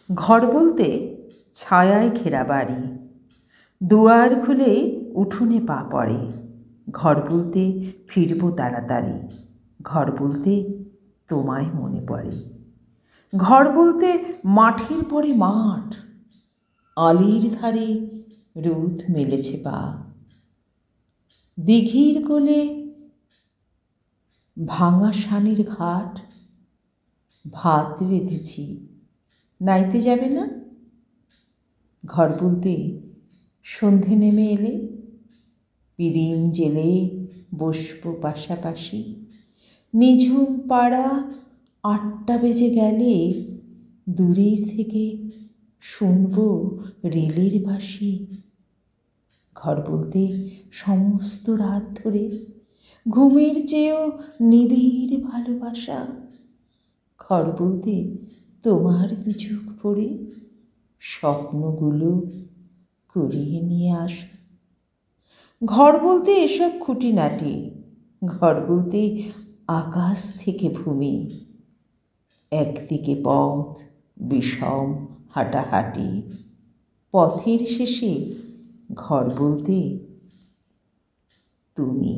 ঘর বলতে ছায়ায় ঘেরা বাড়ি, দুয়ার খুলে উঠোনে পা পড়ে। ঘর বলতে ফিরব তাড়াতাড়ি, ঘর বলতে তোমায় মনে পড়ে। ঘর বলতে মাঠের পরে মাঠ, আলির ধারে রোদ মেলেছে পা, দিঘির কোলে ভাঙা শানির ঘাট, ভাত রেঁধেছি নাইতে যাবে না? ঘর বলতে সন্ধে নেমে এলে পিদিম জেলে বসব পাশাপাশি, নিঝুম পাড়া 8টা বেজে গেলে দূরের থেকে শুনব রেলের বাঁশি। ঘর বলতে সমস্ত রাত ধরে ঘুমের চেয়েও নিবিড় ভালোবাসা। ঘর বলতে তোমার দু চোখ পড়ে স্বপ্নগুলো কুড়িয়ে নিয়ে আসা। ঘর বলতে এসব খুঁটিনাটি, ঘর বলতে আকাশ থেকে ভূমি, একদিকে পথ বিষম হাঁটাহাঁটি, পথের শেষে ঘর বলতে তুমি।